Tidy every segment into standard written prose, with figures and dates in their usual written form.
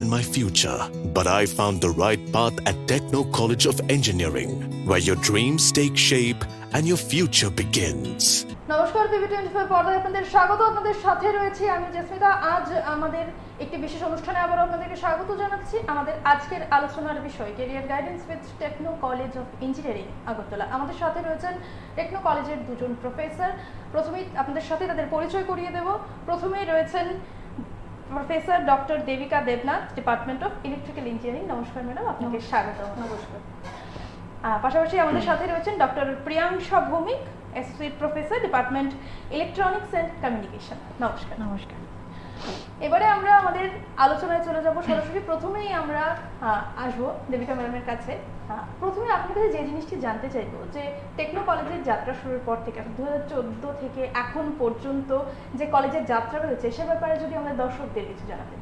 in my future, but I found the right path at Techno College of Engineering, where your dreams take shape and your future begins. নমস্কার, PV25 পর্দায় আপনাদের স্বাগত। আপনাদের সাথে রয়েছে আমি জেসমিতা। আজ আমাদের একটি বিশেষ অনুষ্ঠানে আবার আপনাদেরকে স্বাগত জানাচ্ছি। আমাদের আজকের আলোচনার বিষয় career guidance with Techno College of Engineering Agartala. আমাদের সাথে রয়েছেন টেকনো কলেজের দুজন প্রফেসর। প্রথমেই আপনাদের সাথে তাদের পরিচয় করিয়ে দেব। প্রথমেই রয়েছেন professor doctor Debika Debnath, department of electrical engineering. নমস্কার ম্যাডাম, আপনাকে স্বাগত। নমস্কার। পাশাপাশি আমাদের সাথে রয়েছেন doctor Priyangsha Bhowmik, associate professor, department electronics and communication. নমস্কার। নমস্কার। এবারে আমরা আমাদের আলোচনায় চলে যাব সরাসরি। প্রথমেই আমরা আসবো দেবিকা ম্যাডামের কাছে। প্রথমে আপনার কাছে যে জিনিসটি জানতে চাইবো যে টেকনো কলেজের যাত্রা শুরুর পর থেকে 2014 থেকে এখন পর্যন্ত যে কলেজের যাত্রা রয়েছে সে ব্যাপারে যদি আমাদের দর্শকদের কিছু জানাতেন।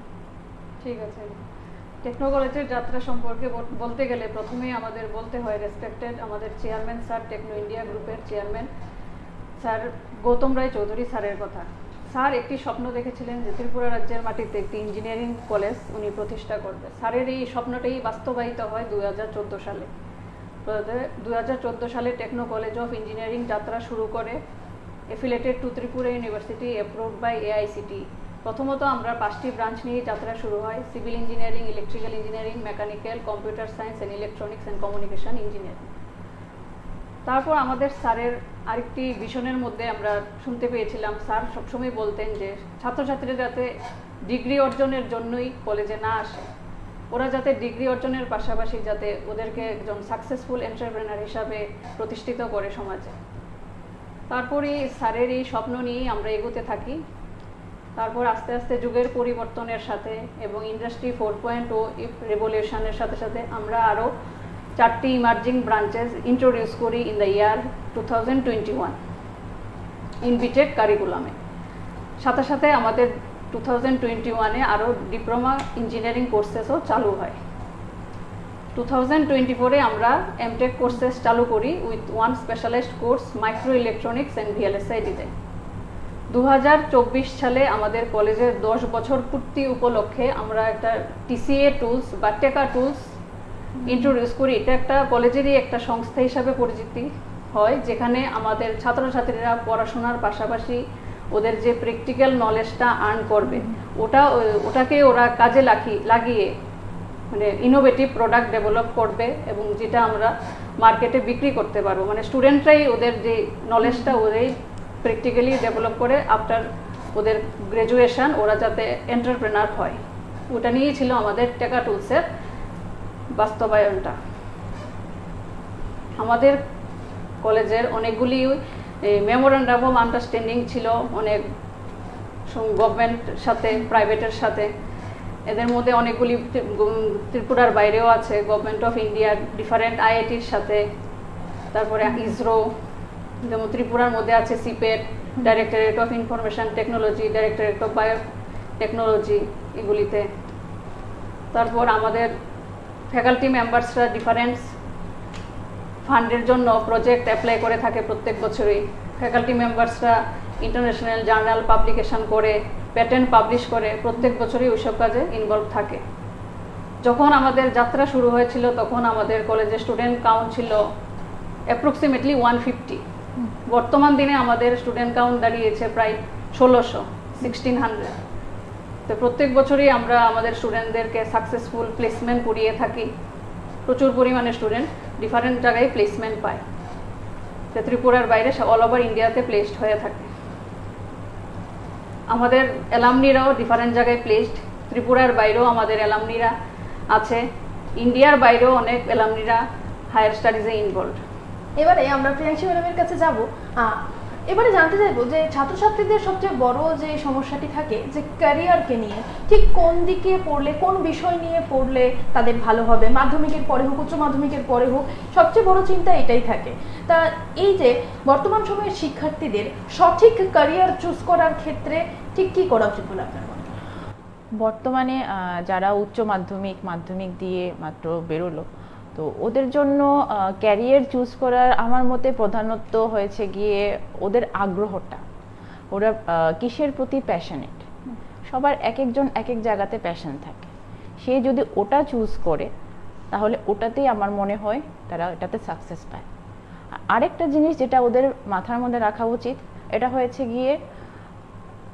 ঠিক আছে। টেকনো কলেজের যাত্রা সম্পর্কে বলতে গেলে প্রথমেই আমাদের বলতে হয় রেসপেক্টেড আমাদের চেয়ারম্যান স্যার, টেকনো ইন্ডিয়া গ্রুপের চেয়ারম্যান স্যার গৌতম রায় চৌধুরী স্যারের কথা। স্যার একটি স্বপ্ন দেখেছিলেন যে ত্রিপুরা রাজ্যের মাটিতে একটি ইঞ্জিনিয়ারিং কলেজ উনি প্রতিষ্ঠা করবে। স্যারের এই স্বপ্নটাই বাস্তবায়িত হয় 2014 সালে। 2014 সালে টেকনো কলেজ অফ ইঞ্জিনিয়ারিং যাত্রা শুরু করে, affiliated to Tripura University, approved by AICTE। প্রথমত আমরা 5টি ব্রাঞ্চ নিয়ে যাত্রা শুরু হয়: civil engineering, electrical engineering, mechanical, computer science and electronics and communication engineering. তারপর আমাদের স্যারের আরেকটি ভিশনের মধ্যে আমরা শুনতে পেয়েছিলাম, স্যার সবসময় বলতেন যে ছাত্রছাত্রীরা যাতে ডিগ্রি অর্জনের জন্যই কলেজে না আসে, ওরা যাতে ডিগ্রি অর্জনের পাশাপাশি যাতে ওদেরকে একজন সাকসেসফুল এন্টারপ্রেনার হিসাবে প্রতিষ্ঠিত করে সমাজে। তারপরই স্যারের এই স্বপ্ন নিয়েই আমরা এগোতে থাকি। তারপর আস্তে আস্তে যুগের পরিবর্তনের সাথে এবং ইন্ডাস্ট্রি 4.0 রেভলিউশনের সাথে সাথে আমরা আরও 4টি ইমার্জিং ব্রাঞ্চেস ইন্ট্রোডিউস করি in the year 2021 in BTech কারিকুলামে। সাথে সাথে আমাদের 2021-এ আরও ডিপ্লোমা ইঞ্জিনিয়ারিং কোর্সেসও চালু হয়। 2024-এ আমরা এমটেক কোর্সেস চালু করি with one specialised course micro electronics and VLSI design. 2024 সালে আমাদের কলেজের 10 বছর পূর্তি উপলক্ষে আমরা একটা TCA টুলস বা টেকা টুলস ইন্ট্রোডিউস করি। এটা একটা কলেজেরই একটা সংস্থা হিসাবে পরিচিতি হয়, যেখানে আমাদের ছাত্রছাত্রীরা পড়াশোনার পাশাপাশি ওদের যে প্র্যাকটিক্যাল নলেজটা আর্ন করবে ওটাকে ওরা কাজে লাগিয়ে মানে ইনোভেটিভ প্রোডাক্ট ডেভেলপ করবে এবং যেটা আমরা মার্কেটে বিক্রি করতে পারবো। মানে স্টুডেন্টরাই ওদের যে নলেজটা ওদের প্র্যাকটিক্যালি ডেভেলপ করে আফটার ওদের গ্র্যাজুয়েশন ওরা যাতে এন্টারপ্রেনার হয়, ওটা নিয়েই ছিল আমাদের টেকা টুলসের বাস্তবায়নটা। আমাদের কলেজের অনেকগুলি মেমোরেন্ডাম অফ আন্ডারস্ট্যান্ডিং ছিল অনেক গভর্নমেন্ট সাথে, প্রাইভেটের সাথে। এদের মধ্যে অনেকগুলি ত্রিপুরার বাইরেও আছে, গভর্নমেন্ট অফ ইন্ডিয়ার ডিফারেন্ট IIT's সাথে, তারপরে ইসরো, যেমন ত্রিপুরার মধ্যে আছে সিপেট, directorate of information technology, directorate of biotechnology, এগুলিতে। তারপর আমাদের ফ্যাকাল্টি মেম্বার্সরা ডিফারেন্ট ফান্ডের জন্য প্রজেক্ট অ্যাপ্লাই করে থাকে প্রত্যেক বছরই। ফ্যাকাল্টি মেম্বার্সরা ইন্টারন্যাশনাল জার্নাল পাবলিকেশন করে, প্যাটেন্ট পাবলিশ করে, প্রত্যেক বছরই ওইসব কাজে ইনভলভ থাকে। যখন আমাদের যাত্রা শুরু হয়েছিল তখন আমাদের কলেজের স্টুডেন্ট কাউন্ট ছিল অ্যাপ্রক্সিমেটলি 150। বর্তমান দিনে আমাদের স্টুডেন্ট কাউন্ট দাঁড়িয়েছে প্রায় 1600। তো প্রত্যেক বছরই আমরা আমাদের স্টুডেন্টদেরকে সাকসেসফুল প্লেসমেন্ট করিয়ে থাকি। প্রচুর পরিমাণে স্টুডেন্ট ডিফারেন্ট জায়গায় প্লেসমেন্ট পায়, তো ত্রিপুরার বাইরে অল ওভার ইন্ডিয়াতে প্লেসড হয়ে থাকে। আমাদের অ্যালামনিরাও ডিফারেন্ট জায়গায় প্লেসড, ত্রিপুরার বাইরেও আমাদের অ্যালামনিরা আছে, ইন্ডিয়ার বাইরেও অনেক অ্যালামনিরা হায়ার স্টাডিজে ইনভলভ। এবারে আমরা প্রিয়াংশী ম্যাডামের কাছে যাব। এবারে জানতে চাইবো যে ছাত্রছাত্রীদের সবচেয়ে বড় যে সমস্যাটি থাকে যে ক্যারিয়ারকে নিয়ে, ঠিক কোন দিকে পড়লে, কোন বিষয় নিয়ে পড়লে তাদের ভালো হবে, মাধ্যমিকের পরে হোক, উচ্চ মাধ্যমিকের পরে হোক, সবচেয়ে বড় চিন্তা এটাই থাকে। তা এই যে বর্তমান সময়ের শিক্ষার্থীদের সঠিক ক্যারিয়ার চুজ করার ক্ষেত্রে ঠিক কী করা উচিত বলে আপনার মনে হয়? বর্তমানে যারা উচ্চ মাধ্যমিক দিয়ে মাত্র বেরোলো, তো ওদের জন্য ক্যারিয়ার চুজ করার আমার মতে প্রধানত হয়েছে গিয়ে ওদের আগ্রহটা, ওরা কিসের প্রতি প্যাশনেট। সবার এক একজন এক এক জায়গাতে প্যাশন থাকে। সে যদি ওটা চুজ করে তাহলে ওটাতেই আমার মনে হয় তারা এটাতে সাকসেস পায়। আরেকটা জিনিস যেটা ওদের মাথার মধ্যে রাখা উচিত, এটা হয়েছে গিয়ে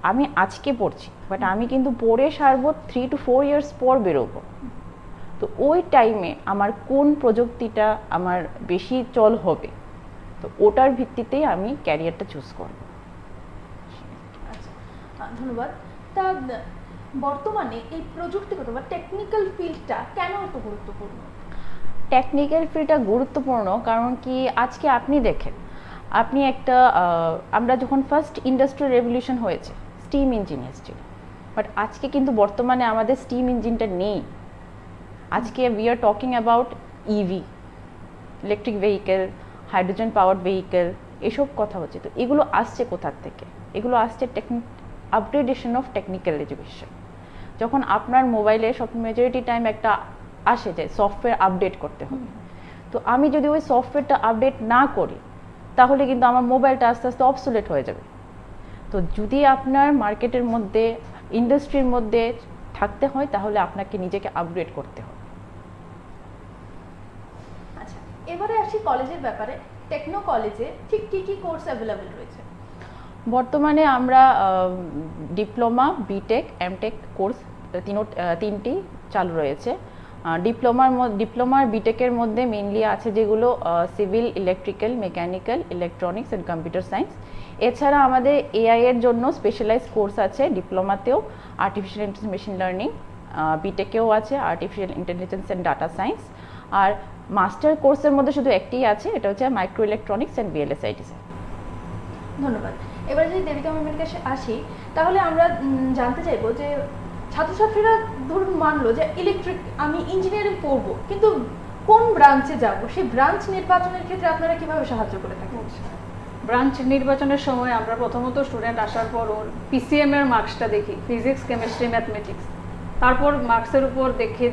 আমি আজকে পড়ছি বাট আমি কিন্তু পড়ে সারবো 3 to 4 ইয়ার্স পর বেরোবো। তো ওই টাইমে আমার কোন প্রযুক্তিটা আমার বেশি চল হবে, তো ওটার ভিত্তিতেই আমি ক্যারিয়ারটা চুজ করব। আচ্ছা, ধন্যবাদ। তা বর্তমানে এই প্রযুক্তিগত বা টেকনিক্যাল ফিল্ডটা কেন এত গুরুত্বপূর্ণ? টেকনিক্যাল ফিল্ডটা গুরুত্বপূর্ণ কারণ কি আজকে আপনি দেখেন, আপনি একটা আমরা যখন ফার্স্ট ইন্ডাস্ট্রিয়াল রেভলিউশন হয়েছে স্টিম ইঞ্জিন এসেছিল, বাট আজকে কিন্তু বর্তমানে আমাদের স্টিম ইঞ্জিনটা নেই। আজকে we are talking about EV, electric vehicle, hydrogen powered vehicle, এসব কথা হচ্ছে। তো এগুলো আসছে কোথার থেকে? এগুলো আসছে আপগ্রেডেশন অফ টেকনিক্যাল এডুকেশন। যখন আপনার মোবাইলে সব মেজরিটি টাইম একটা আসে যে সফটওয়্যার আপডেট করতে হবে, তো আমি যদি ওই সফটওয়্যারটা আপডেট না করি তাহলে কিন্তু আমার মোবাইলটা আস্তে আস্তে অবসোলেট হয়ে যাবে। তো যদি আপনার মার্কেটের মধ্যে, ইন্ডাস্ট্রির মধ্যে থাকতে হয় তাহলে আপনাকে নিজেকে আপগ্রেড করতে হবে। আচ্ছা, এবারে আসি কলেজের ব্যাপারে। টেকনো কলেজে ঠিক কি কি কোর্স অ্যাভেলেবল রয়েছে? বর্তমানে আমরা ডিপ্লোমা, বিটেক, এমটেক কোর্স তিনটি চালু রয়েছে। ডিপ্লোমার বিটেকের মধ্যে মেইনলি আছে যেগুলো civil, electrical, mechanical, electronics and computer science. এছাড়া আমাদের এআই এর জন্য স্পেশালাইজ কোর্স আছে ডিপ্লোমাতেও, আর্টিফিশিয়াল ইন্টেলিজেন্স, মেশিন লার্নিং। বিটেকেও আছে artificial intelligence and data science. আর মাস্টার কোর্সের মধ্যে শুধু একটিই আছে, এটা হচ্ছে মাইক্রো ইলেকট্রনিক্স অ্যান্ড বিএলএসআইটি। ধন্যবাদ। এবার যদি দেবিকা ম্যামের কাছে আসি, তাহলে আমরা জানতে চাইবো যে ছাত্রছাত্রীরা ধরুন মানলো যে আমি ইঞ্জিনিয়ারিং পড়বো, কিন্তু কোন ব্রাঞ্চে যাব, সেই ব্রাঞ্চ নির্বাচনের ক্ষেত্রে আপনারা কিভাবে সাহায্য করে থাকেন? ব্রাঞ্চ নির্বাচনের সময় আমরা প্রথমত স্টুডেন্ট আসার পর ওর পিসিএম এর মার্কসটা দেখি, ফিজিক্স, কেমিস্ট্রি, ম্যাথমেটিক্স। তারপর মার্কসের উপর দেখে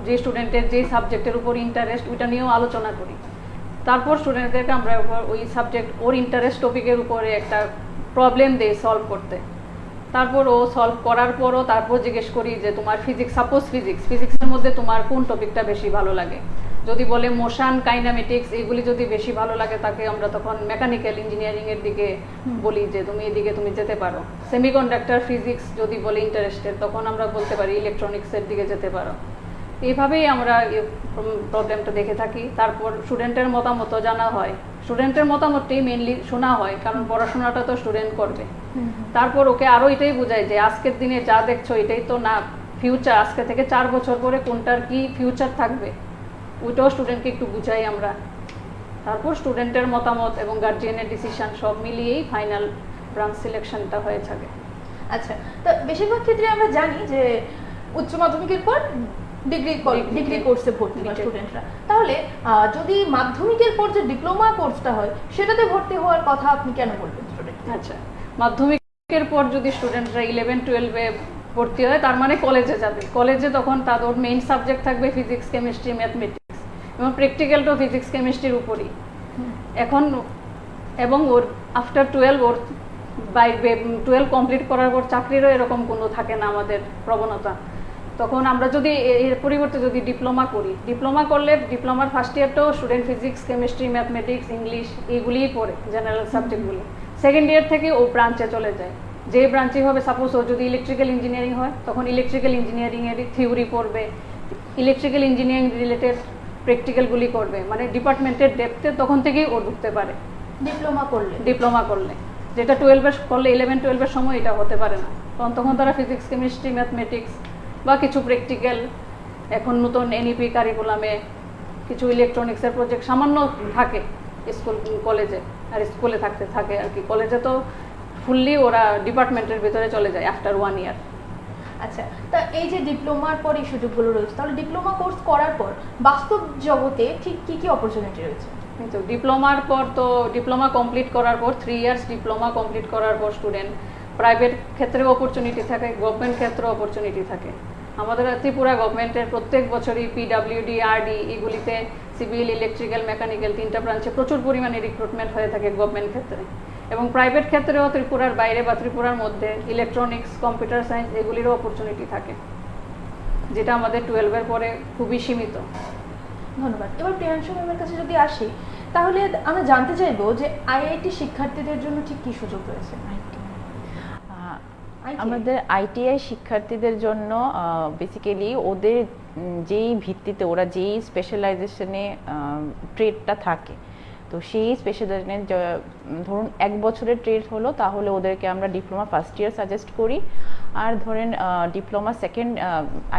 যে স্টুডেন্টের যে সাবজেক্টের উপর ইন্টারেস্ট ওইটা নিয়েও আলোচনা করি। তারপর স্টুডেন্টদেরকে আমরা ওই সাবজেক্ট, ওর ইন্টারেস্ট টপিকের উপরে একটা প্রবলেম দেই সলভ করতে। তারপর ও সলভ করার পরও তারপর জিজ্ঞেস করি যে তোমার সাপোজ ফিজিক্সের মধ্যে তোমার কোন টপিকটা বেশি ভালো লাগে। যদি বলে মোশন, কাইনামেটিক্স, এগুলি যদি বেশি ভালো লাগে তাকে আমরা তখন মেকানিক্যাল ইঞ্জিনিয়ারিং এর দিকে বলি যে তুমি এদিকে তুমি যেতে পারো। সেমিকন্ডাক্টর ফিজিক্স যদি বলে ইন্টারেস্টেড, তখন আমরা বলতে পারি ইলেকট্রনিক্সের দিকে যেতে পারো। এইভাবেই আমরা প্রবলেমটা দেখে থাকি। তারপর স্টুডেন্টের মতামত জানা হয়, স্টুডেন্টের মতামতটাই মেনলি শোনা হয়, কারণ পড়াশোনাটা তো স্টুডেন্ট করবে। তারপর ওকে আরও এটাই বোঝায় যে আজকের দিনে যা দেখছো এটাই তো না ফিউচার, আজকে থেকে 4 বছর পরে কোনটার কি ফিউচার থাকবে ওইটাও স্টুডেন্টকে একটু বুঝাই আমরা। তারপর স্টুডেন্টের মতামত এবং গার্জিয়ানের ডিসিশন সব মিলিয়েই ফাইনাল ব্রাঞ্চ সিলেকশনটা হয়ে থাকে। আচ্ছা, তো বেশিরভাগ ক্ষেত্রে আমরা জানি যে উচ্চ মাধ্যমিকের পর ডিগ্রি কোর্সে ভর্তি হয় স্টুডেন্টরা। তাহলে যদি মাধ্যমিকের পর যে ডিপ্লোমা কোর্সটা হয় সেটাতে ভর্তি হওয়ার কথা আপনি কেন বলবেন স্টুডেন্ট? আচ্ছা, মাধ্যমিকের পর যদি স্টুডেন্টরা 11-12-এ ভর্তি হয় তার মানে কলেজে যাবে। কলেজে তখন তাদের মেইন সাবজেক্ট থাকবে ফিজিক্স, কেমিস্ট্রি, ম্যাথমেটিক্স এবং প্র্যাকটিক্যালটাও ফিজিক্স, কেমিস্ট্রির উপরই। এখন এবং ওর আফটার 12 ওর 12 কমপ্লিট করার পর চাকরিরও এরকম কোনো থাকে না আমাদের প্রবণতা। তখন আমরা যদি এর পরিবর্তে যদি ডিপ্লোমা করি, ডিপ্লোমা করলে ডিপ্লোমার ফার্স্ট ইয়ারটাও student physics, chemistry, mathematics, English এইগুলিই পড়ে, জেনারেল সাবজেক্টগুলি। সেকেন্ড ইয়ার থেকে ও ব্রাঞ্চে চলে যায়, যে ব্রাঞ্চে হবে। সাপোজ ও যদি ইলেকট্রিক্যাল ইঞ্জিনিয়ারিং হয় তখন ইলেকট্রিক্যাল ইঞ্জিনিয়ারিংয়ের থিওরি পড়বে, ইলেকট্রিক্যাল ইঞ্জিনিয়ারিং রিলেটেড প্র্যাকটিক্যালগুলি করবে, মানে ডিপার্টমেন্টের ডেপথে তখন থেকেই ও ঢুকতে পারে ডিপ্লোমা করলে। যেটা 12 করলে 11-12 সময় এটা হতে পারে না, কারণ তখন তারা ফিজিক্স, কেমিস্ট্রি, ম্যাথমেটিক্স বা কিছু প্র্যাকটিক্যাল, এখন নতুন এনইপি কারিকুলামে কিছু ইলেকট্রনিক্সের প্রজেক্ট সামান্য থাকে কলেজে, আর স্কুলে থাকে আর কি। কলেজে তো ফুললি ওরা ডিপার্টমেন্টের ভিতরে চলে যায় আফটার 1 ইয়ার। আচ্ছা, তা এই যে ডিপ্লোমার পর এই সুযোগগুলো রয়েছে, তাহলে ডিপ্লোমা কোর্স করার পর বাস্তব জগতে ঠিক কি কি অপরচুনিটি রয়েছে? কিন্তু ডিপ্লোমার পর তো ডিপ্লোমা কমপ্লিট করার পর 3 ইয়ার্স ডিপ্লোমা কমপ্লিট করার পর স্টুডেন্ট প্রাইভেট ক্ষেত্রেও অপরচুনিটি থাকে, গভর্নমেন্ট ক্ষেত্রেও অপরচুনিটি থাকে। আমাদের ত্রিপুরা গভর্নমেন্টের প্রত্যেক বছরই পিডাব্লিউডি, আরডি এগুলিতে সিভিল, ইলেকট্রিক্যাল, মেকানিক্যাল 3টা ব্রাঞ্চে প্রচুর পরিমাণে রিক্রুটমেন্ট হয়ে থাকে গভর্নমেন্ট ক্ষেত্রে। এবং প্রাইভেট ক্ষেত্রেও ত্রিপুরার বাইরে বা ত্রিপুরার মধ্যে ইলেকট্রনিক্স, কম্পিউটার সায়েন্স এগুলিরও অপরচুনিটি থাকে। যেটা আমাদের 12-এর পরে খুবই সীমিত। ধন্যবাদ। এবার প্রিয়াংশু ম্যামের কাছে যদি আসি, তাহলে আমরা জানতে চাইবো যে আইআইটি শিক্ষার্থীদের জন্য ঠিক কি সুযোগ রয়েছে? আমাদের আইটিআই শিক্ষার্থীদের জন্য বেসিক্যালি ওদের যেই ভিত্তিতে ওরা যেই স্পেশালাইজেশনে ট্রেডটা থাকে, তো সেই স্পেশালাইজেশনে ধরুন 1 বছরের ট্রেড হলো, তাহলে ওদেরকে আমরা ডিপ্লোমা ফার্স্ট ইয়ার সাজেস্ট করি। আর ধরেন ডিপ্লোমা সেকেন্ড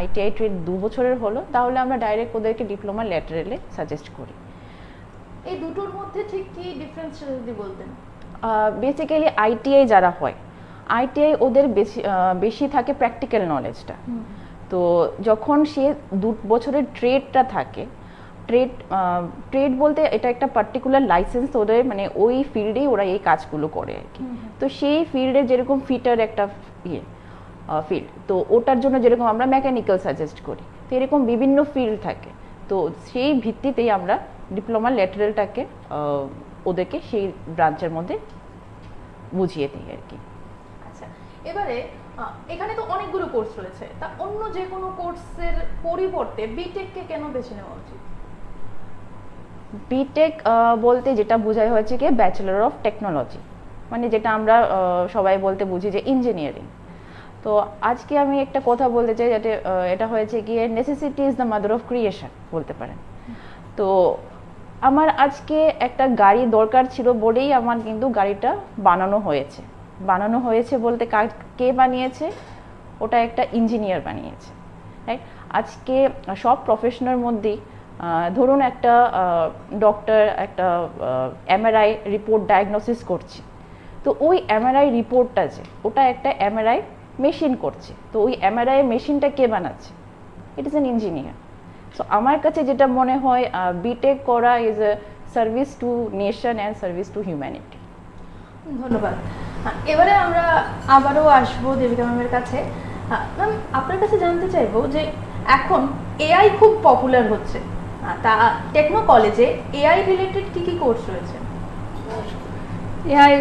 আইটিআই ট্রেড 2 বছরের হলো, তাহলে আমরা ডাইরেক্ট ওদেরকে ডিপ্লোমা ল্যাটারেলে সাজেস্ট করি। এই দুটোর মধ্যে ঠিক কি ডিফারেন্স যদি বলতেন? বেসিক্যালি আইটিআই যারা হয়, আইটিআই ওদের বেশি থাকে প্র্যাকটিক্যাল নলেজটা। তো যখন সে 2 বছরের ট্রেডটা থাকে, ট্রেড বলতে এটা একটা পার্টিকুলার লাইসেন্স ওদের, মানে ওই ফিল্ডেই ওরা এই কাজগুলো করে আর কি। তো সেই ফিল্ডে যেরকম ফিটার একটা ফিল্ড, তো ওটার জন্য যেরকম আমরা মেকানিক্যাল সাজেস্ট করি, তো এরকম বিভিন্ন ফিল্ড থাকে। তো সেই ভিত্তিতেই আমরা ডিপ্লোমা ল্যাটারেলটাকে ওদেরকে সেই ব্রাঞ্চের মধ্যে বুঝিয়ে দিই আর কি। আচ্ছা, এবারে এখানে তো অনেকগুলো কোর্স রয়েছে, তা অন্য যে কোনো কোর্সের পরিবর্তে বিটেককে কেন বেছে নেওয়া উচিত? বিটেক বলতে যেটা বোঝায় হচ্ছে কি ব্যাচেলর অফ টেকনোলজি, মানে যেটা আমরা সবাই বলতে বুঝি যে ইঞ্জিনিয়ারিং। তো আজকে আমি একটা কথা বলতে চাই, যাতে এটা হয়েছে গিয়ে necessity is the mother of creation বলতে পারেন। তো আমার আজকে একটা গাড়ি দরকার ছিল বলেই আমার কিন্তু গাড়িটা বানানো হয়েছে বলতে কে বানিয়েছে? ওটা একটা ইঞ্জিনিয়ার বানিয়েছে, রাইট? আজকে সব প্রফেশনের মধ্যেই ধরুন একটা ডক্টর একটা এমআরআই রিপোর্ট ডায়াগনোসিস করছে, তো ওই এমআরআই রিপোর্টটা যে ওটা একটা এমআরআই মেশিন করছে, তো ওই এমআরআই মেশিনটা কে বানাচ্ছে? It is an engineer. So আমার কাছে যেটা মনে হয় বিটেক করা is a service to nation and service to humanity. ধন্যবাদ। এবারে আমরা আবারও আসবো দেবিকা ম্যামের কাছে। ম্যাম, আপনার কাছে জানতে চাইবো যে এখন এআই খুব পপুলার হচ্ছে, তা টেকনো কলেজে এআই রিলেটেড কি কি কোর্স রয়েছে? এআই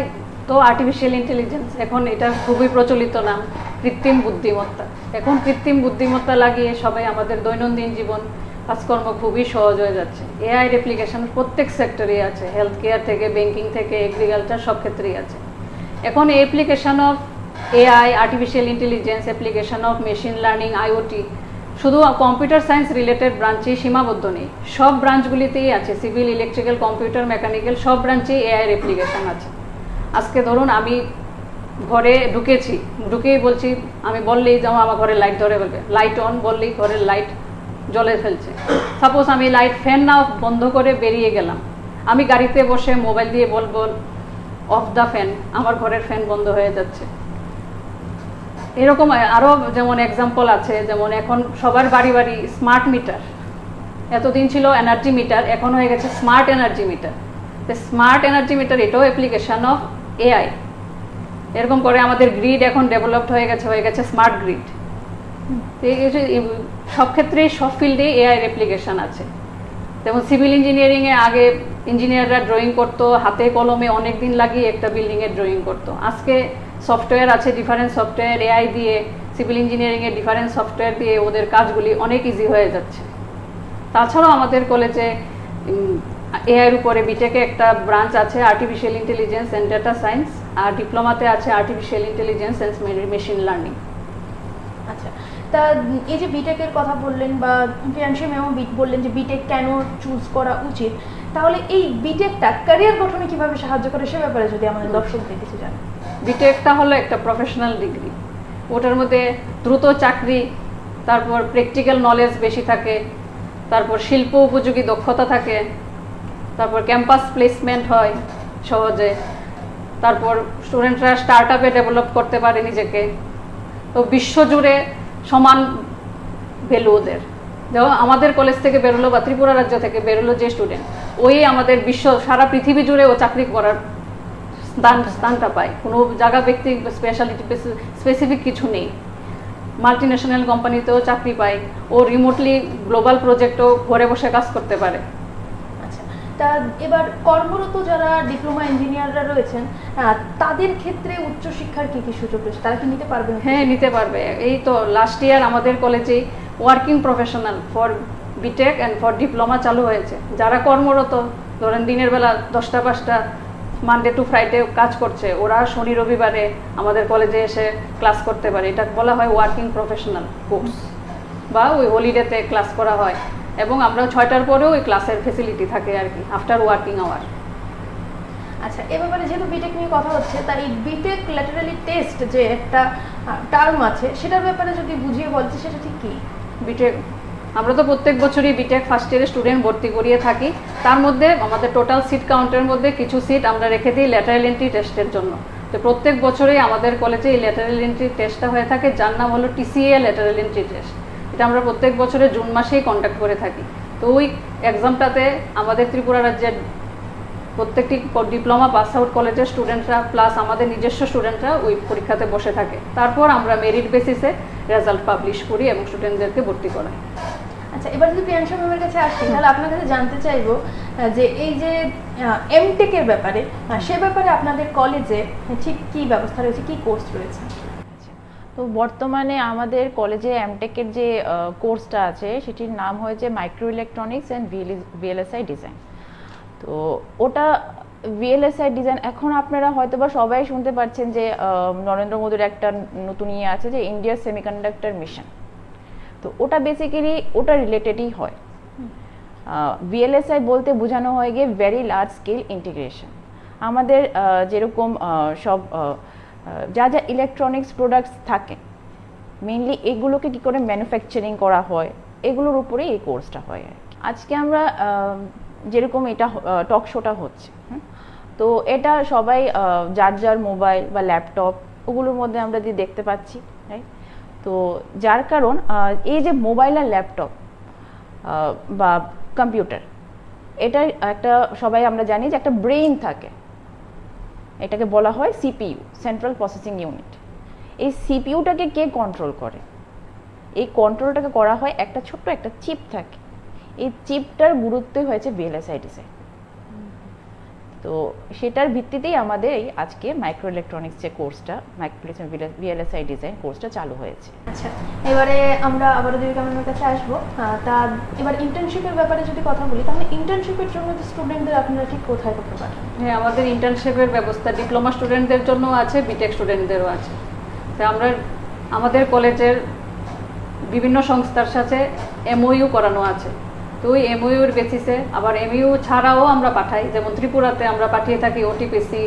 তো আর্টিফিশিয়াল ইন্টেলিজেন্স, এখন এটা খুবই প্রচলিত নাম, কৃত্রিম বুদ্ধিমত্তা। এখন কৃত্রিম বুদ্ধিমত্তা লাগিয়ে সবাই আমাদের দৈনন্দিন জীবন কাজকর্ম খুবই সহজ হয়ে যাচ্ছে। এআই অ্যাপ্লিকেশন প্রত্যেক সেক্টরেই আছে, হেলথ কেয়ার থেকে ব্যাংকিং থেকে এগ্রিকালচার সব ক্ষেত্রেই আছে। এখন application of AI, artificial intelligence, application of machine learning, IoT শুধু কম্পিউটার সায়েন্স রিলেটেড ব্রাঞ্চেই সীমাবদ্ধ নেই, সব ব্রাঞ্চগুলিতেই আছে। সিভিল, ইলেকট্রিক্যাল, কম্পিউটার, মেকানিক্যাল সব ব্রাঞ্চেই এআই এর অ্যাপ্লিকেশন আছে। আজকে ধরুন আমি ঘরে ঢুকেই বলছি, আমি বললেই যেমন আমার ঘরে লাইট ধরে ফেলবে, লাইট অন বললেই ঘরের লাইট জ্বলে ফেলছে। সাপোজ আমি লাইট ফ্যান না বন্ধ করে বেরিয়ে গেলাম, আমি গাড়িতে বসে মোবাইল দিয়ে বলবো অফ দ্য ফ্যান, আমার ঘরের ফ্যান বন্ধ হয়ে যাচ্ছে। এরকম আরও যেমন এক্সাম্পল আছে, যেমন এখন সবার বাড়ি বাড়ি স্মার্ট মিটার। এতদিন ছিল এনার্জি মিটার, এখন হয়ে গেছে smart energy meter. Smart energy meter এটাও অ্যাপ্লিকেশন অফ এআই। এরকম করে আমাদের গ্রিড এখন ডেভেলপড হয়ে গেছে স্মার্ট গ্রিড। সব ক্ষেত্রেই সব ফিল্ডেই এআই এর অ্যাপ্লিকেশন আছে। যেমন সিভিল ইঞ্জিনিয়ারিংয়ে আগে ইঞ্জিনিয়াররা ড্রয়িং করতো, হাতে কলমে অনেক দিন লাগিয়ে একটা বিল্ডিংয়ের ড্রয়িং করতো। আজকে সফটওয়্যার আছে, ডিফারেন্ট সফটওয়্যার এআই দিয়ে, সিভিল ইঞ্জিনিয়ারিংয়ের ডিফারেন্ট সফটওয়্যার দিয়ে ওদের কাজগুলি অনেক ইজি হয়ে যাচ্ছে। তাছাড়াও আমাদের কলেজে এআইয়ের উপরে বিটেকে একটা ব্রাঞ্চ আছে artificial intelligence and data science, আর ডিপ্লোমাতে আছে artificial intelligence and machine learning. আচ্ছা, তা এই যে বিটেকের কথা বললেন বা প্রিয়াংশু ম্যামও বললেন যে বিটেক কেন চুজ করা উচিত, তাহলে এই বিটেকটা ক্যারিয়ার গঠনে কিভাবে সাহায্য করে সে ব্যাপারে যদি আমাদের দর্শকদের কিছু জানেন। বিটেকটা হলো একটা প্রফেশনাল ডিগ্রি, ওটার মধ্যে দ্রুত চাকরি, তারপর প্র্যাকটিক্যাল নলেজ বেশি থাকে, তারপর শিল্প উপযোগী দক্ষতা থাকে, তারপর ক্যাম্পাস প্লেসমেন্ট হয় সহজে, তারপর স্টুডেন্টরা স্টার্ট আপে ডেভেলপ করতে পারে নিজেকে। তো বিশ্বজুড়ে সমান ভ্যালু ওদের। যেমন আমাদের কলেজ থেকে বেরোলো বা ত্রিপুরা রাজ্য থেকে বেরোলো যে স্টুডেন্ট, ওই আমাদের সারা পৃথিবী জুড়ে ও চাকরি করার স্থানটা পায়। কোনো জায়গা ব্যক্তি স্পেসিফিক কিছু নেই। মাল্টি ন্যাশনাল কোম্পানিতেও চাকরি পায়, ও রিমোটলি গ্লোবাল প্রজেক্টও ঘরে বসে কাজ করতে পারে। আচ্ছা, তা এবার কর্মরত যারা ডিপ্লোমা ইঞ্জিনিয়াররা রয়েছেন তাদের ক্ষেত্রে উচ্চশিক্ষার কি কি সুযোগ রয়েছে, তারা কি নিতে পারবে? হ্যাঁ, নিতে পারবে। এই তো লাস্ট ইয়ার আমাদের কলেজে working professional for B Tech and for diploma চালু হয়েছে। যারা কর্মরত, ধরেন দিনের বেলা 10টা 5টা মানডে টু ফ্রাইডে কাজ করছে, ওরা শনি রবিবারে আমাদের কলেজে এসে ক্লাস করতে পারে। এটা বলা হয় ওয়ার্কিং প্রফেশনাল কোর্স, বা ওই হলিডেতে ক্লাস করা হয়। এবং আমরা 6টার পরেও ওই ক্লাসের ফেসিলিটি থাকে আর কি, আফটার ওয়ার্কিং আওয়ার। আচ্ছা, এ ব্যাপারে যেহেতু বিটেক নিয়ে কথা হচ্ছে, তাই বিটেক ল্যাটারালি টেস্ট যে একটা টার্ম আছে, সেটার ব্যাপারে যদি বুঝিয়ে বলছে সেটা ঠিক কি? বিটেক আমরা তো প্রত্যেক বছরই বিটেক ফার্স্ট ইয়ারের স্টুডেন্ট ভর্তি করিয়ে থাকি। তার মধ্যে আমাদের টোটাল সিট কাউন্টের মধ্যে কিছু সিট আমরা রেখে দিই ল্যাটারাল এন্ট্রি টেস্টের জন্য। তো প্রত্যেক বছরেই আমাদের কলেজে এই ল্যাটারাল এন্ট্রি টেস্টটা হয়ে থাকে, যার নাম হলো টিসিএ ল্যাটারাল এন্ট্রি টেস্ট। এটা আমরা প্রত্যেক বছরে জুন মাসেই কন্ডাক্ট করে থাকি। তো ওই এক্সামটাতে আমাদের ত্রিপুরা রাজ্যের প্রত্যেকটি ডিপ্লোমা পাস আউট কলেজের স্টুডেন্টরা প্লাস আমাদের নিজস্ব স্টুডেন্টরা ওই পরীক্ষাতে বসে থাকে। তারপর আমরা মেরিট বেসিসে রেজাল্ট পাবলিশ করি এবং স্টুডেন্টদেরকে ভর্তি করাই। আচ্ছা, এবার যদি প্রিয়াংশা ম্যামের কাছে আসি, তাহলে আপনার কাছে জানতে চাইবো যে এই যে এমটেকের ব্যাপারে, সে ব্যাপারে আপনাদের কলেজে ঠিক কি ব্যবস্থা রয়েছে, কি কোর্স রয়েছে? তো বর্তমানে আমাদের কলেজে এমটেকের যে কোর্সটা আছে সেটির নাম হয়েছে micro electronics and VLSI design. তো ওটা ভিএলএসআই ডিজাইন, এখন আপনারা হয়তোবা সবাই শুনতে পাচ্ছেন যে নরেন্দ্র মোদীর একটা নতুন ইয়ে আছে যে ইন্ডিয়া সেমিকন্ডাক্টর মিশন। তো ওটা বেসিক্যালি ওটা রিলেটেডই হয়। ভিএলএসআই বলতে বোঝানো হয় গিয়ে ভেরি লার্জ স্কেল ইন্টিগ্রেশন। আমাদের যেরকম সব যা যা ইলেকট্রনিক্স প্রোডাক্টস থাকে, মেইনলি এগুলোকে কী করে ম্যানুফ্যাকচারিং করা হয়, এগুলোর উপরে এই কোর্সটা হয় আর কি। আজকে আমরা যেরকম এটা টক শোটা হচ্ছে, তো এটা সবাই যার যার মোবাইল বা ল্যাপটপ ওগুলোর মধ্যে আমরা দিয়ে দেখতে পাচ্ছি, রাইট? তো যার কারণ এই যে মোবাইল আর ল্যাপটপ বা কম্পিউটার, এটা একটা সবাই আমরা জানি যে একটা ব্রেইন থাকে, এটাকে বলা হয় সিপিইউ, সেন্ট্রাল প্রসেসিং ইউনিট। এই সিপিইউটাকে কে কন্ট্রোল করে? এই কন্ট্রোলটাকে করা হয় একটা ছোট্ট একটা চিপ থাকে। এই চিপটার গুরুত্বই হয়েছে ভিএলএসআই ডিজাইন। তো সেটার ভিত্তিতেই আমাদের এই আজকে মাইক্রো ইলেকট্রনিক্স যে কোর্সটা, ভিএলএসআই ডিজাইন কোর্সটা চালু হয়েছে। আচ্ছা, এবারে আমরা আবারও দেবিকা ম্যামের কাছে আসবো। তা এবার ইন্টার্নশিপের ব্যাপারে যদি কথা বলি, তাহলে ইন্টার্নশিপের জন্য স্টুডেন্টদের আপনারা ঠিক কোথায় করতে পারেন? হ্যাঁ, আমাদের ইন্টার্নশিপের ব্যবস্থা ডিপ্লোমা স্টুডেন্টদের জন্য আছে, বিটেক স্টুডেন্টদেরও আছে। তো আমরা আমাদের কলেজের বিভিন্ন সংস্থার সাথে এমওইউ করানো আছে। তো ওই এমওইউর বেসিসে আবার এমইউ ছাড়াও আমরা পাঠাই, যেমন ত্রিপুরাতে আমরা পাঠিয়ে থাকি OTPC,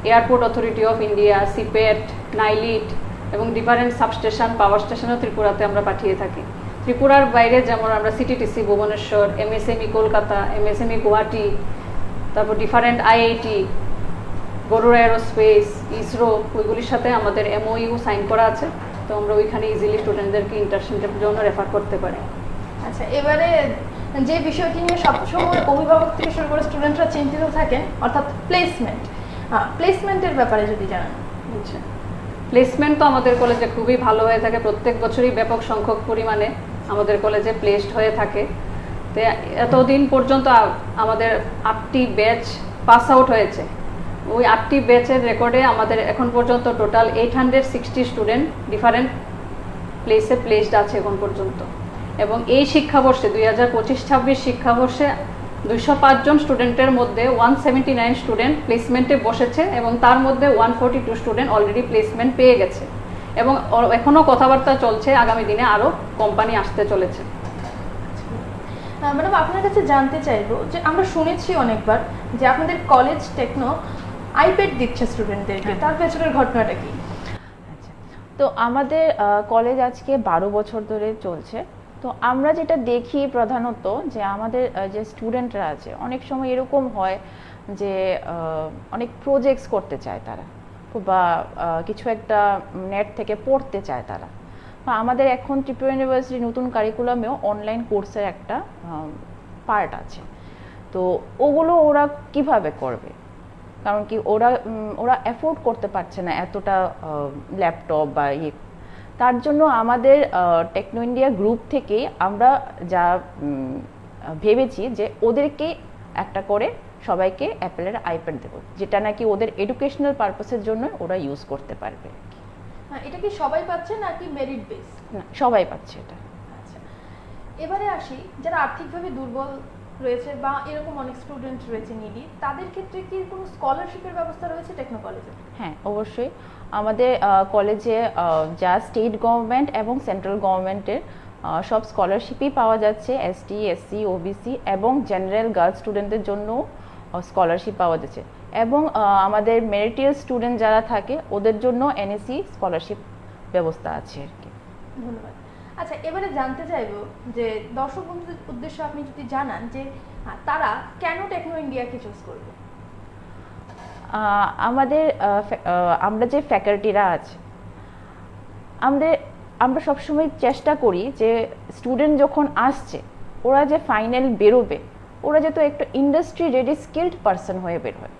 airport authority of India, CIPET, NIELIT এবং ডিফারেন্ট সাবস্টেশন, পাওয়ার স্টেশনও ত্রিপুরাতে আমরা পাঠিয়ে থাকি। ত্রিপুরার বাইরে যেমন আমরা CTTC Bhubaneswar, MSME Kolkata, MSME Guwahati, তারপর different IIT, Garuda aerospace, ISRO, ওইগুলির সাথে আমাদের এমওইউ সাইন করা আছে। তো আমরা ওইখানে ইজিলি স্টুডেন্টদেরকে ইন্টার্নশিপের জন্য রেফার করতে পারি। আচ্ছা, এবারে যে বিষয়টি নিয়ে সবসময় অভিভাবক থেকে শুরু করে স্টুডেন্টরা চিন্তিত থাকেন, অর্থাৎ প্লেসমেন্ট, প্লেসমেন্টের ব্যাপারে যদি জানান। আচ্ছা, প্লেসমেন্ট তো আমাদের কলেজে খুবই ভালো হয়ে থাকে, প্রত্যেক বছরই ব্যাপক সংখ্যক পরিমাণে আমাদের কলেজে প্লেসড হয়ে থাকে। তো এতদিন পর্যন্ত আমাদের 8টি ব্যাচ পাস আউট হয়েছে। ওই 8টি ব্যাচের রেকর্ডে আমাদের এখন পর্যন্ত টোটাল 860 স্টুডেন্ট ডিফারেন্ট প্লেসে প্লেসড আছে এখন পর্যন্ত। এবং এই শিক্ষাবর্ষে 2025-26 শিক্ষাবর্ষে 205 জন স্টুডেন্টের মধ্যে 179 স্টুডেন্ট প্লেসমেন্টে বসেছে এবং তার মধ্যে 142 স্টুডেন্ট অলরেডি প্লেসমেন্ট পেয়ে গেছে। এবং এখনও কথাবার্তা চলছে, আগামী দিনে আরও কোম্পানি আসতে চলেছে। ম্যাডাম, আপনার কাছে জানতে চাইবো যে আমরা শুনেছি অনেকবার যে আপনাদের কলেজ টেকনো আইপ্যাড দিচ্ছে স্টুডেন্টদেরকে, তার পেছনের ঘটনাটা কি? আচ্ছা, তো আমাদের কলেজ আজকে 12 বছর ধরে চলছে। তো আমরা যেটা দেখি প্রধানত যে আমাদের যে স্টুডেন্টরা আছে, অনেক সময় এরকম হয় যে অনেক প্রজেক্টস করতে চায় তারা, বা কিছু একটা নেট থেকে পড়তে চায় তারা। বা আমাদের এখন ত্রিপুরা ইউনিভার্সিটি নতুন কারিকুলামেও অনলাইন কোর্সের একটা পার্ট আছে। তো ওগুলো ওরা কিভাবে করবে? কারণ কি ওরা অ্যাফোর্ড করতে পারছে না এতটা ল্যাপটপ বা ইয়ে। তার জন্য আমাদের টেকনো ইন্ডিয়া গ্রুপ থেকে আমরা যা ভেবেছি যে ওদেরকে একটা করে সবাইকে অ্যাপেলের আইপ্যাড দেবো, যেটা নাকি ওদের এডুকেশনাল পারপাসের জন্য ওরা ইউজ করতে পারবে। এটা কি সবাই পাচ্ছে নাকি মেরিট বেস? না, সবাই পাচ্ছে এটা। আচ্ছা, এবারে আসি, যারা আর্থিকভাবে দুর্বল রয়েছে বা এরকম অনেক স্টুডেন্ট রয়েছে নিডি, তাদের ক্ষেত্রে কি কোনো স্কলারশিপের ব্যবস্থা রয়েছে টেকনো কলেজে? হ্যাঁ, অবশ্যই। আমাদের কলেজে যা স্টেট গভর্নমেন্ট এবং সেন্ট্রাল গভর্নমেন্টের সব স্কলারশিপই পাওয়া যাচ্ছে। এসটি, এসসি, ওবিসি এবং জেনারেল গার্লস স্টুডেন্টদের জন্য স্কলারশিপ পাওয়া যাচ্ছে, এবং আমাদের মেরিটিয়াল স্টুডেন্ট যারা থাকে ওদের জন্য এনএসসি স্কলারশিপ ব্যবস্থা আছে আর কি। ধন্যবাদ। আচ্ছা, এবারে জানতে চাইবো যে দর্শক বন্ধুদের উদ্দেশ্যে আপনি যদি জানান যে তারা কেন টেকনো ইন্ডিয়াকে চুজ করবে? আমাদের আমরা যে ফ্যাকাল্টিরা আছে, আমরা সবসময় চেষ্টা করি যে স্টুডেন্ট যখন আসছে ওরা যে ফাইনাল বেরোবে, ওরা যাতে একটা ইন্ডাস্ট্রি রেডি স্কিল্ড পারসন হয়ে বের হয়।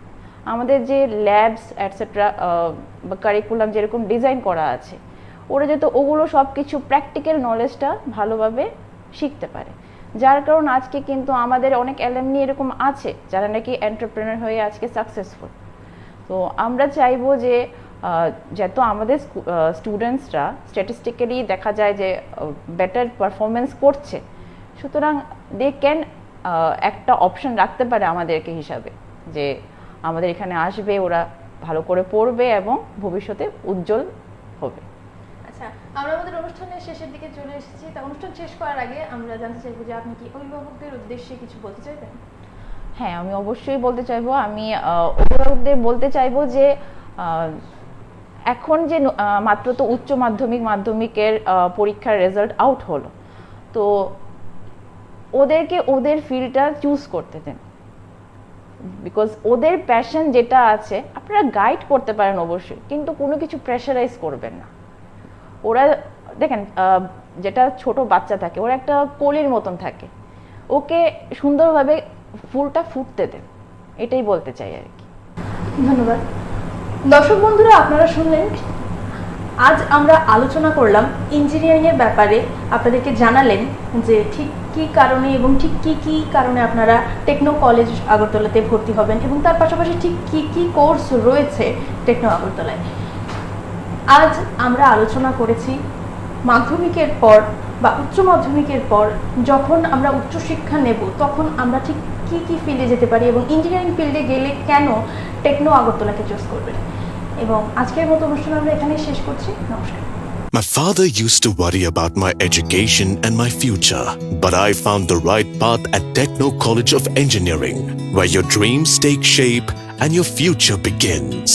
আমাদের যে ল্যাবস অ্যাটসেট্রা বা কারিকুলাম যেরকম ডিজাইন করা আছে, ওরা যাতে ওগুলো সব কিছু প্র্যাকটিক্যাল নলেজটা ভালোভাবে শিখতে পারে। যার কারণ আজকে কিন্তু আমাদের অনেক অ্যালামনি এরকম আছে যারা নাকি এন্টারপ্রেনার হয়ে আজকে সাকসেসফুল। তো আমরা চাইবো যে যেহেতু আমাদের স্টুডেন্টসরা স্ট্যাটিস্টিক্যালি দেখা যায় যে বেটার পারফরমেন্স করছে, সুতরাং দে ক্যান একটা অপশন রাখতে পারে আমাদেরকে হিসাবে যে আমাদের এখানে আসবে, ওরা ভালো করে পড়বে এবং ভবিষ্যতে উজ্জ্বল হবে। আচ্ছা, আমরা আমাদের অনুষ্ঠানের শেষের দিকে চলে এসেছি। তা অনুষ্ঠান শেষ করার আগে আমরা জানতে চাইবো যে আপনি কি অভিভাবকদের উদ্দেশ্যে কিছু বলতে চাইবেন? হ্যাঁ, আমি অবশ্যই বলতে চাইবো। আমি অভিভাবকদের বলতে চাইবো যে এখন যে মাত্র তো উচ্চ মাধ্যমিকের পরীক্ষার রেজাল্ট আউট হলো, তো ওদেরকে ওদের ফিল্ডটা চুজ করতে দেন, বিকজ ওদের প্যাশন যেটা আছে আপনারা গাইড করতে পারেন অবশ্যই, কিন্তু কোনো কিছু প্রেশারাইজ করবেন না। ওরা দেখেন, যেটা ছোট বাচ্চা থাকে ওরা একটা কলির মতন থাকে, ওকে সুন্দরভাবে ফুলটা ফুটতে দেন, এটাই বলতে চাই আর কি। ধন্যবাদ। দর্শক বন্ধুরা, আপনারা শুনলেন, আজ আমরা আলোচনা করলাম ইঞ্জিনিয়ারিং এর ব্যাপারে। আপনাদেরকে জানালেন যে ঠিক কি কারণে এবং ঠিক কি কারণে আপনারা টেকনো কলেজ আগরতলাতে ভর্তি হবেন এবং তার পাশাপাশি ঠিক কি কোর্স রয়েছে টেকনো আগরতলায়। আজ আমরা আলোচনা করেছি মাধ্যমিকের পর বা উচ্চ মাধ্যমিকের পর যখন আমরা উচ্চশিক্ষা নেব তখন আমরা ঠিক কি ফিল্ডে যেতে পারি এবং ইঞ্জিনিয়ারিং ফিল্ডে গেলে কেন টেকনো আগরতলাকে চুজ করবেন। এবং আজকের মতো অনুষ্ঠান আমরা এখানেই শেষ করছি। নমস্কার। My father used to worry about my education and my future, but I found the right path at Techno College of Engineering, where your dreams take shape and your future begins.